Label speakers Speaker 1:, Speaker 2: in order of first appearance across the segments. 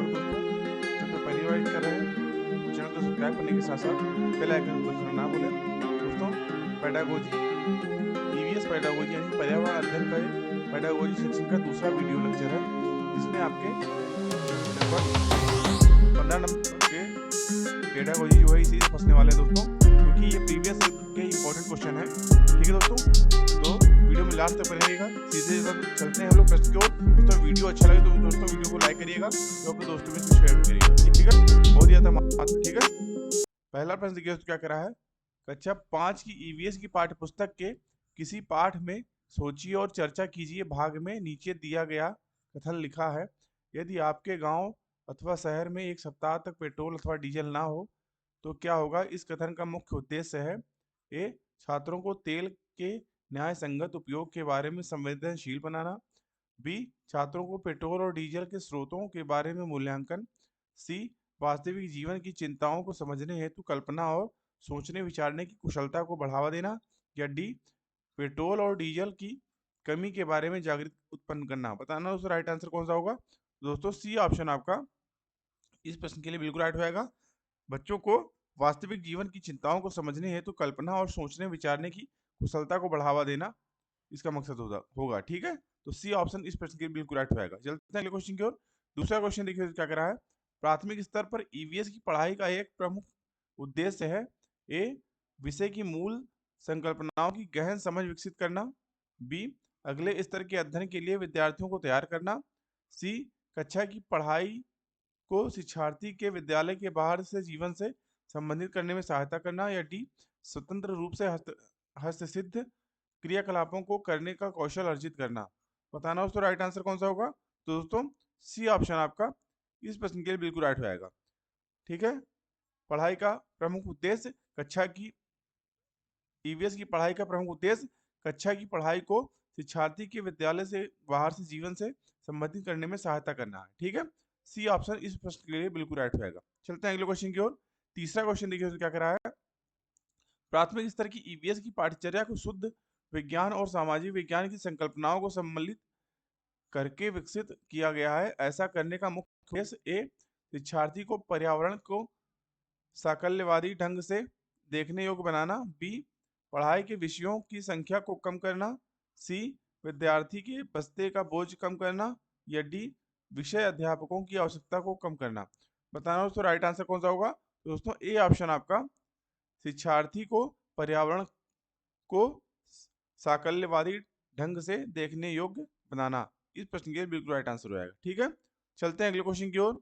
Speaker 1: स्वागत है दोस्तों। जब तक पहली बार एडिट कर रहे हैं तो चैनल को सब्सक्राइब करने के साथ साथ बेल आइकन को दबाना ना भूलें। दोस्तों, पेडागोजी ईवीएस पेडागोजी यानी पर्यावरण अध्ययन का पेडागोजी सेक्शन का दूसरा वीडियो लेक्चर है, जिसमें आपके लगभग 15 नंबर के पेडागोजी जो है इसी से फंसने वाले हैं दोस्तों, क्योंकि ये प्रीवियस के इंपॉर्टेंट क्वेश्चन है। ठीक है दोस्तों, तो वीडियो में लास्ट तक बनेगा। सीधे चलते हैं हम लोग प्रश्न की ओर। दोस्तों, वीडियो अच्छा लगे तो दोस्तों वीडियो को लाइक करिएगा और अपने दोस्तों में शेयर करिएगा। ठीक है, बहुत ज़्यादा मात्र। ठीक है, पहला प्रश्न देखिए क्या कह रहा है। कक्षा 5 की ईवीएस की पाठ्य पुस्तक के किसी पाठ में सोचिए और चर्चा कीजिए भाग में नीचे दिया गया कथन लिखा है। यदि आपके गांव अथवा शहर में एक सप्ताह तक पेट्रोल अथवा डीजल ना हो तो क्या होगा। इस कथन का मुख्य उद्देश्य है ए. छात्रों को तेल के न्याय संगत उपयोग के बारे में संवेदनशील बनाना। बी. छात्रों को पेट्रोल और डीजल के स्रोतों के बारे में मूल्यांकन। सी. वास्तविक जीवन की चिंताओं को समझने हेतु कल्पना और सोचने विचारने की कुशलता को बढ़ावा देना। या डी. पेट्रोल और डीजल की कमी के बारे में जागृति उत्पन्न करना। बताना दोस्तों राइट आंसर कौन सा होगा। दोस्तों, सी ऑप्शन आपका इस प्रश्न के लिए बिल्कुल राइट होगा। बच्चों को वास्तविक जीवन की चिंताओं को समझने हेतु कल्पना और सोचने विचारने की कुशलता को बढ़ावा देना इसका मकसद होगा। ठीक है, तो सी ऑप्शन इस प्रश्न के लिए बिल्कुल राइट होगा। चलते हैं अगले क्वेश्चन की ओर। दूसरा क्वेश्चन देखिए क्या कह रहा है। प्राथमिक स्तर पर ईवीएस की पढ़ाई का एक प्रमुख उद्देश्य है ए. विषय की मूल संकल्पनाओं की गहन समझ विकसित करना। बी. अगले स्तर के अध्ययन के लिए विद्यार्थियों को तैयार करना। सी. कक्षा की पढ़ाई को शिक्षार्थी के विद्यालय के बाहर से जीवन से संबंधित करने में सहायता करना। या डी. स्वतंत्र रूप से हस्तसिद्ध क्रियाकलापों को करने का कौशल अर्जित करना। बताना दोस्तों राइट आंसर कौन सा होगा। तो दोस्तों, सी ऑप्शन आपका इस प्रश्न के लिए बिल्कुल राइट होगा। ठीक है, पढ़ाई का प्रमुख उद्देश्य कक्षा की ईवीएस की पढ़ाई का प्रमुख उद्देश्य कक्षा की पढ़ाई को शिक्षार्थी के विद्यालय से बाहर से जीवन से संबंधित करने में सहायता करना है। ठीक है, सी ऑप्शन इस प्रश्न के लिए बिल्कुल राइट होगा। चलते हैं अगले क्वेश्चन की ओर। तीसरा क्वेश्चन देखिए क्या कर रहा है। प्राथमिक स्तर की ईवीएस की पाठ्यचर्या को शुद्ध विज्ञान और सामाजिक विज्ञान की संकल्पनाओं को सम्मिलित करके विकसित किया गया है। ऐसा करने का मुख्य उद्देश्य ए. शिक्षार्थी को पर्यावरण को साकल्यवादी ढंग से देखने योग्य बनाना। बी. पढ़ाई के विषयों की संख्या को कम करना। सी. विद्यार्थी के बस्ते का बोझ कम करना। या डी. विषय अध्यापकों की आवश्यकता को कम करना। बताना दोस्तों राइट आंसर कौन सा होगा। तो दोस्तों, ए ऑप्शन आपका शिक्षार्थी को पर्यावरण को साकल्यवादी ढंग से देखने योग्य बनाना इस प्रश्न के बिल्कुल राइट आंसर हो जाएगा। ठीक है, चलते हैं अगले क्वेश्चन की ओर।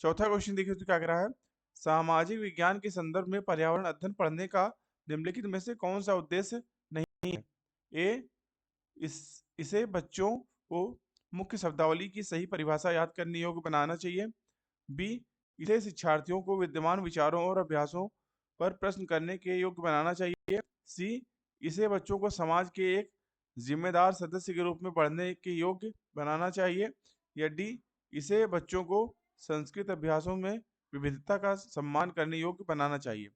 Speaker 1: चौथा क्वेश्चन देखिए तो क्या कह रहा है। सामाजिक विज्ञान के संदर्भ में पर्यावरण अध्ययन पढ़ने का निम्नलिखित में से कौन सा उद्देश्य नहीं है। ए. इसे बच्चों को मुख्य शब्दावली की सही परिभाषा याद करने योग्य बनाना चाहिए। बी. इसे शिक्षार्थियों को विद्यमान विचारों और अभ्यासों पर प्रश्न करने के योग्य बनाना चाहिए। सी. इसे बच्चों को समाज के एक जिम्मेदार सदस्य के रूप में बढ़ने के योग्य बनाना चाहिए। या डी. इसे बच्चों को संस्कृत अभ्यासों में विविधता का सम्मान करने योग्य बनाना चाहिए।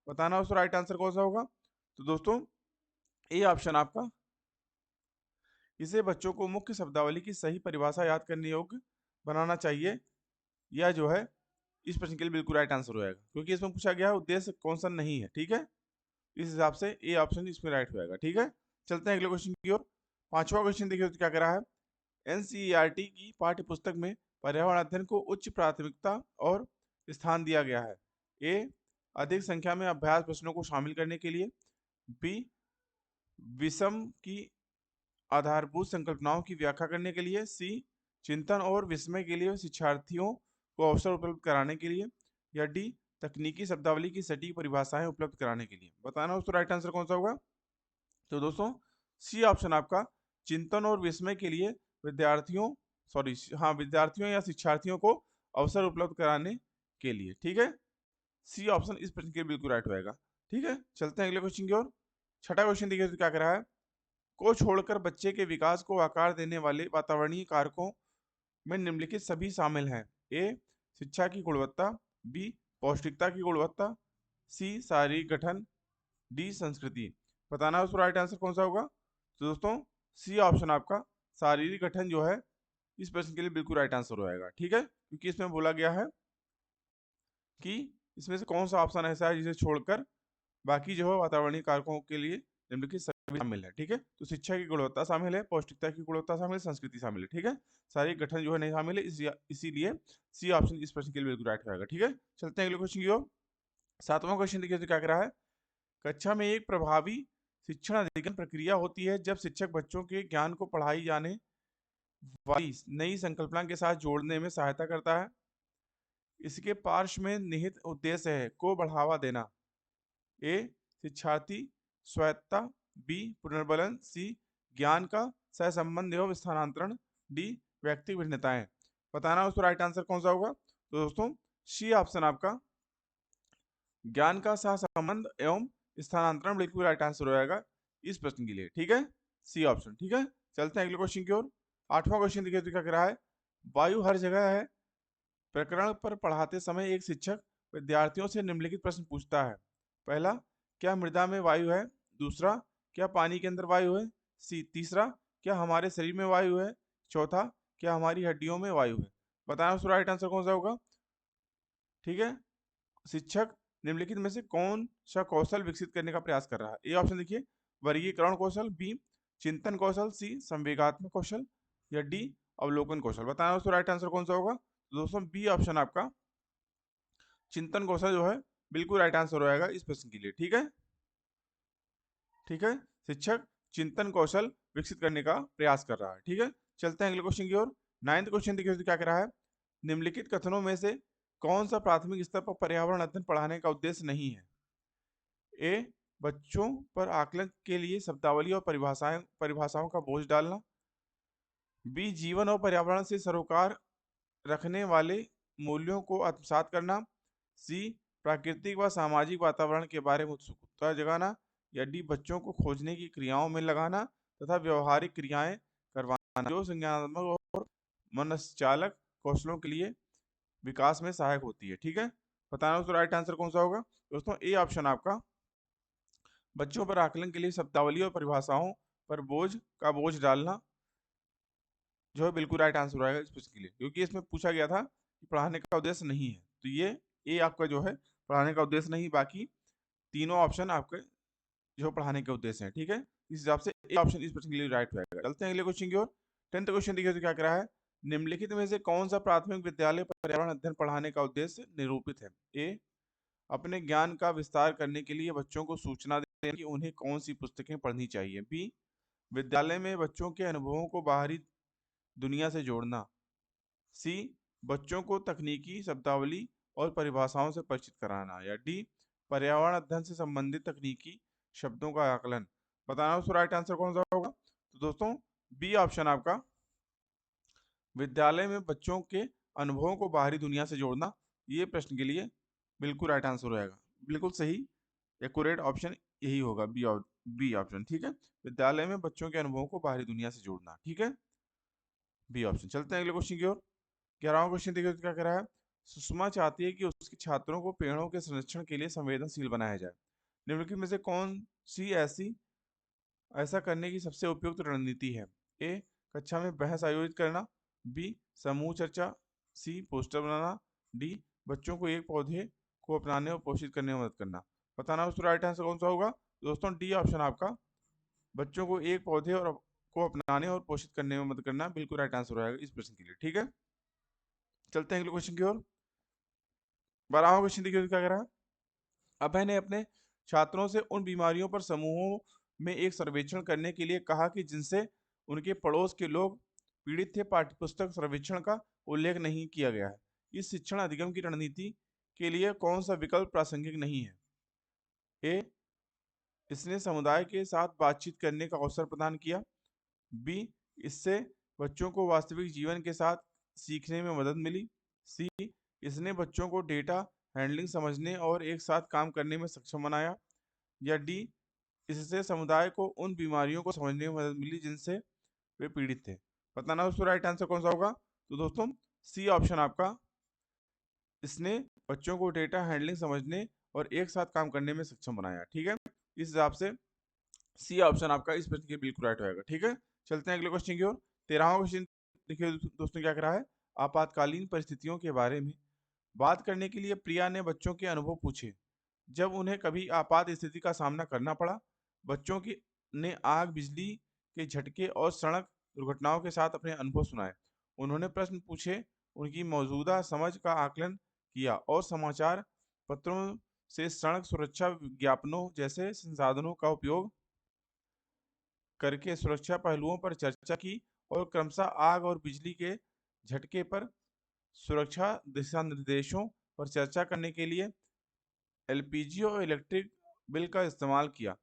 Speaker 1: बताना उसका राइट आंसर कौन सा होगा। तो दोस्तों, ए ऑप्शन आपका इसे बच्चों को मुख्य शब्दावली की सही परिभाषा याद करने योग्य बनाना चाहिए, यह जो है इस प्रश्न के लिए बिल्कुल राइट आंसर हो जाएगा, क्योंकि इसमें पूछा गया है उद्देश्य कौन सा नहीं है। ठीक है, इस हिसाब से ए ऑप्शन इसमें राइट हो जाएगा। ठीक है, चलते हैं अगले क्वेश्चन की ओर। पांचवा क्वेश्चन देखिए तो क्या कह रहा है। एनसीईआरटी की पाठ्य पुस्तक में पर्यावरण अध्ययन को उच्च प्राथमिकता और स्थान दिया गया है। ए. अधिक संख्या में अभ्यास प्रश्नों को शामिल करने के लिए। बी. विषम की आधारभूत संकल्पनाओं की व्याख्या करने के लिए। सी. चिंतन और विस्मय के लिए शिक्षार्थियों को अवसर उपलब्ध कराने के लिए। या डी. तकनीकी शब्दावली की सटीक परिभाषाएं उपलब्ध कराने के लिए। बताना दोस्तों राइट आंसर कौन सा होगा। तो दोस्तों, सी ऑप्शन आपका चिंतन और विस्मय के लिए विद्यार्थियों या शिक्षार्थियों को अवसर उपलब्ध कराने के लिए। ठीक है, सी ऑप्शन इस प्रश्न के बिल्कुल राइट होगा। ठीक है, चलते हैं अगले क्वेश्चन की ओर। छठा क्वेश्चन देखिए तो क्या कर रहा है। को छोड़कर बच्चे के विकास को आकार देने वाले वातावरणीय कारकों में निम्नलिखित सभी शामिल हैं। ए. शिक्षा की गुणवत्ता। बी. पौष्टिकता की गुणवत्ता। सी. शारीरिक गठन। डी. संस्कृति। बताना उसको राइट आंसर कौन सा होगा। तो दोस्तों, सी ऑप्शन आपका शारीरिक गठन जो है इस प्रश्न के लिए बिल्कुल राइट आंसर होगा, ठीक है, क्योंकि इसमें बोला गया है कि इसमें से कौन सा ऑप्शन ऐसा है जिसे छोड़कर बाकी जो है वातावरणीय कारकों के लिए निम्नलिखित सभी शामिल है, ठीक है। तो शिक्षा की गुणवत्ता शामिल है, पौष्टिकता की गुणवत्ता शामिल है, संस्कृति शामिल है, ठीक है। शारीरिक गठन जो है नहीं शामिल है, इसीलिए सी ऑप्शन इस प्रश्न के लिए बिल्कुल राइट होगा, ठीक है। चलते हैं अगले क्वेश्चन की ओर। 7वां क्वेश्चन देखिए तो क्या कह रहा है, कक्षा में एक प्रभावी शिक्षण अधिगम प्रक्रिया होती है जब शिक्षक बच्चों के ज्ञान को पढ़ाई जाने वाली नई संकल्पना के साथ जोड़ने में सहायता करता है। इसके पार्श्व में निहित उद्देश्य है को बढ़ावा देना, ए शिक्षार्थी स्वायत्तता, बी पुनर्बलन, सी ज्ञान का सहसंबंध एवं स्थानांतरण, डी व्यक्तिगत भिन्नताएं। बताना उसका राइट आंसर कौन सा होगा। तो दोस्तों सी ऑप्शन आपका ज्ञान का सहसंबंध एवं स्थानांतरण बिल्कुल राइट आंसर हो जाएगा इस प्रश्न के लिए, ठीक है, सी ऑप्शन, ठीक है। चलते हैं अगले क्वेश्चन की ओर। 8वां क्वेश्चन देखिए तो क्या कह रहा है, वायु हर जगह है प्रकरण पर पढ़ाते समय एक शिक्षक विद्यार्थियों से निम्नलिखित प्रश्न पूछता है। पहला, क्या मृदा में वायु है। दूसरा, क्या पानी के अंदर वायु है। तीसरा, क्या हमारे शरीर में वायु है। चौथा, क्या हमारी हड्डियों में वायु है। बताना उसका राइट आंसर कौन सा होगा, ठीक है। शिक्षक निम्नलिखित में से कौन सा कौशल विकसित करने का प्रयास कर रहा है। ए ऑप्शन देखिए वर्गीकरण कौशल, बी चिंतन कौशल, सी संवेगात्मक कौशल, या डी अवलोकन कौशल। बताना उसका राइट आंसर कौन सा होगा। तो दोस्तों बी ऑप्शन आपका चिंतन कौशल जो है बिल्कुल राइट आंसर होगा इस प्रश्न के लिए, ठीक है, ठीक है। शिक्षक चिंतन कौशल विकसित करने का प्रयास कर रहा है, ठीक है। चलते हैं अगले क्वेश्चन की ओर। 9वां क्वेश्चन देखिए क्या कह रहा है, निम्नलिखित कथनों में से कौन सा प्राथमिक स्तर पर पर्यावरण अध्ययन पढ़ाने का उद्देश्य नहीं है। ए बच्चों पर आकलन के लिए शब्दावली और परिभाषाओं का बोझ डालना, बी जीवन और पर्यावरण से सरोकार रखने वाले मूल्यों को आत्मसात करना, सी प्राकृतिक व सामाजिक वातावरण के बारे में उत्सुकता जगाना, या डी बच्चों को खोजने की क्रियाओं में लगाना तथा व्यवहारिक क्रियाएं करवाना जो संज्ञानात्मक और मनस्चालक कौशलों के लिए विकास में सहायक होती है, ठीक है। बताना उसका राइट आंसर कौन सा होगा। दोस्तों ए ऑप्शन आपका बच्चों पर आकलन के लिए शब्दावली और परिभाषाओं पर बोझ डालना जो है बिल्कुल राइट आंसर रहेगा इस प्रश्न के लिए, क्योंकि इसमें पूछा गया था कि पढ़ाने का उद्देश्य नहीं है, तो ये ए आपका जो है पढ़ाने का उद्देश्य नहीं, बाकी तीनों ऑप्शन आपके जो पढ़ाने के उद्देश्य है, ठीक है। इस हिसाब से ए ऑप्शन इस प्रश्न के लिए राइट रहेगा। चलते हैं अगले क्वेश्चन की ओर। 10th क्वेश्चन देखिए तो क्या कह रहा है, निम्नलिखित में से कौन सा प्राथमिक विद्यालय पर्यावरण अध्ययन पढ़ाने का उद्देश्य निरूपित है। ए अपने ज्ञान का विस्तार करने के लिए बच्चों को सूचना देने की उन्हें कौन सी पुस्तकें पढ़नी चाहिए। बी विद्यालय में बच्चों के अनुभवों को बाहरी दुनिया से जोड़ना, सी बच्चों को तकनीकी शब्दावली और परिभाषाओं से परिचित कराना, या डी पर्यावरण अध्ययन से संबंधित तकनीकी शब्दों का आकलन। बताना उसका राइट आंसर कौन सा होगा। तो दोस्तों बी ऑप्शन आपका विद्यालय में बच्चों के अनुभवों को बाहरी दुनिया से जोड़ना, ये प्रश्न के लिए बिल्कुल राइट आंसर रहेगा, बिल्कुल सही एक्यूरेट ऑप्शन यही होगा, बी ऑप्शन, ठीक है। विद्यालय में बच्चों के अनुभवों को बाहरी दुनिया से जोड़ना, ठीक है, बी ऑप्शन। चलते हैं अगले क्वेश्चन की ओर। 11वां क्वेश्चन देखिए क्या कह रहा है, सुषमा चाहती है कि उसके छात्रों को पेड़ों के संरक्षण के लिए संवेदनशील बनाया जाए। निम्नलिखित में से कौन सी ऐसा करने की सबसे उपयुक्त रणनीति है। ए कक्षा में बहस आयोजित करना, बी समूह चर्चा, सी पोस्टर बनाना, डी बच्चों को एक पौधे को अपनाने और पोषित करने में मदद करना। बताना उसका राइट आंसर कौन सा होगा। दोस्तों डी ऑप्शन आपका बच्चों को एक पौधे को अपनाने और पोषित करने में मदद करना बिल्कुल राइट आंसर रहेगा इस प्रश्न के लिए, ठीक है। चलते हैं अगले क्वेश्चन की ओर। 12वां क्वेश्चन देखिए क्या कह रहा है, अभय ने अपने छात्रों से उन बीमारियों पर समूहों में एक सर्वेक्षण करने के लिए कहा कि जिनसे उनके पड़ोस के लोग पीड़ित थे। पाठ्यपुस्तक सर्वेक्षण का उल्लेख नहीं किया गया है। इस शिक्षण अधिगम की रणनीति के लिए कौन सा विकल्प प्रासंगिक नहीं है। ए इसने समुदाय के साथ बातचीत करने का अवसर प्रदान किया, बी इससे बच्चों को वास्तविक जीवन के साथ सीखने में मदद मिली, सी इसने बच्चों को डेटा हैंडलिंग समझने और एक साथ काम करने में सक्षम बनाया, या डी इससे समुदाय को उन बीमारियों को समझने में मदद मिली जिनसे वे पीड़ित थे। बताना उसका राइट आंसर कौन सा होगा। तो दोस्तों सी ऑप्शन आपका इसने बच्चों को डेटा हैंडलिंग समझने और एक साथ काम करने में सक्षम बनाया, ठीक है। इस हिसाब से सी ऑप्शन आपका इस प्रश्न के बिल्कुल राइट होगा, ठीक है। चलते हैं अगले क्वेश्चन की ओर। 13वां क्वेश्चन देखिए दोस्तों क्या करा है, आपातकालीन परिस्थितियों के बारे में बात करने के लिए प्रिया ने बच्चों के अनुभव पूछे जब उन्हें कभी आपात स्थिति का सामना करना पड़ा। बच्चों की ने आग, बिजली के झटके और सड़क दुर्घटनाओं के साथ अपने अनुभव सुनाए। उन्होंने प्रश्न पूछे, उनकी मौजूदा समझ का आकलन किया और समाचार पत्रों से सड़क सुरक्षा विज्ञापनों जैसे संसाधनों का उपयोग करके सुरक्षा पहलुओं पर चर्चा की और क्रमशः आग और बिजली के झटके पर सुरक्षा दिशा निर्देशों पर चर्चा करने के लिए एलपीजी और इलेक्ट्रिक बिल का इस्तेमाल किया।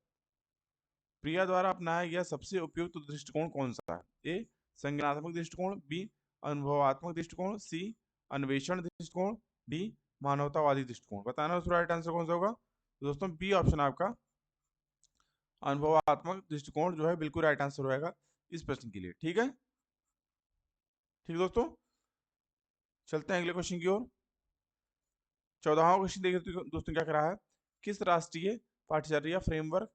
Speaker 1: प्रिया द्वारा अपनाया गया सबसे उपयुक्त दृष्टिकोण कौन सा है? ए संज्ञानात्मक दृष्टिकोण, बी अनुभवात्मक दृष्टिकोण, सी अन्वेषण दृष्टिकोण, डी मानवतावादी दृष्टिकोण। बताना उसका राइट आंसर कौन सा होगा? तो दोस्तों बी ऑप्शन आपका अनुभवात्मक दृष्टिकोण जो है बिल्कुल राइट आंसर रहेगा इस प्रश्न के लिए। ठीक है, ठीक दोस्तों, चलते हैं अगले क्वेश्चन की ओर। 14वां क्वेश्चन देखिए दोस्तों क्या करा है, किस राष्ट्रीय पाठ्यचर्या फ्रेमवर्क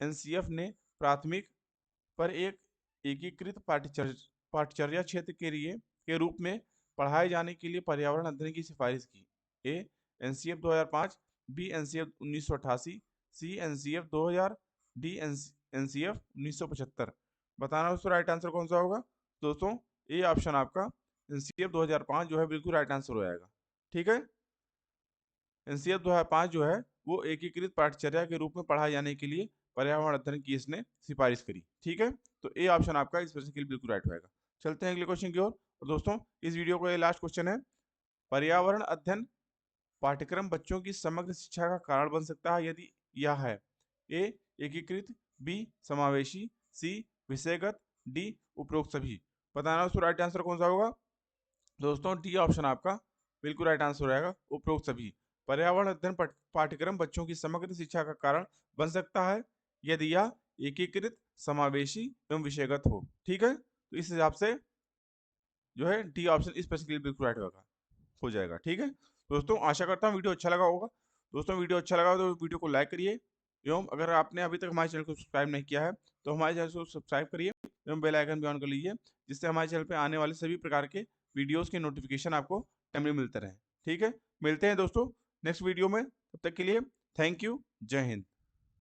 Speaker 1: एनसीएफ ने प्राथमिक पर एक एकीकृत पाठ्यचर्या क्षेत्र के रूप में पढ़ाए जाने के लिए पर्यावरण अध्ययन की सिफारिश की? ए एनसीएफ 2005, बी एनसीएफ 1988, सी एनसीएफ 2000, डी एनसीएफ 1975। बताना उसका राइट आंसर कौन सा होगा? दोस्तों ए ऑप्शन आपका एनसीएफ 2005 जो है बिल्कुल राइट आंसर हो जाएगा। ठीक है, एनसीएफ 2005 जो है वो एकीकृत पाठ्यचर्या के रूप में पढ़ाए जाने के लिए पर्यावरण अध्ययन की इसने सिफारिश करी। ठीक है, तो ए ऑप्शन आपका इस प्रश्न के लिए बिल्कुल राइट होगा। चलते हैं अगले क्वेश्चन की ओर। और दोस्तों इस वीडियो का ये लास्ट क्वेश्चन है, पर्यावरण अध्ययन पाठ्यक्रम बच्चों की समग्र शिक्षा का कारण बन सकता है यदि यह है? ए एकीकृत, बी समावेशी, सी विषयगत, डी उपरोक्त सभी। बताना उसको राइट आंसर कौन सा होगा? दोस्तों डी ऑप्शन आपका बिल्कुल राइट आंसर रहेगा, उपरोक्त सभी। पर्यावरण अध्ययन पाठ्यक्रम बच्चों की समग्र शिक्षा का कारण बन सकता है यदि यह एकीकृत, समावेशी एवं विषयगत हो। ठीक है, तो इस हिसाब से जो है डी ऑप्शन इस प्रश्न के लिए बिल्कुल राइट होगा, हो जाएगा। ठीक है दोस्तों, आशा करता हूँ वीडियो अच्छा लगा होगा। दोस्तों वीडियो अच्छा लगा तो वीडियो को लाइक करिए एवं अगर आपने अभी तक हमारे चैनल को सब्सक्राइब नहीं किया है तो हमारे चैनल को सब्सक्राइब करिए एवं बेल आइकन भी ऑन कर लीजिए, जिससे हमारे चैनल पे आने वाले सभी प्रकार के वीडियोस के नोटिफिकेशन आपको टाइमली मिलते रहे। ठीक है, मिलते हैं दोस्तों नेक्स्ट वीडियो में, तब तक के लिए थैंक यू, जय हिंद।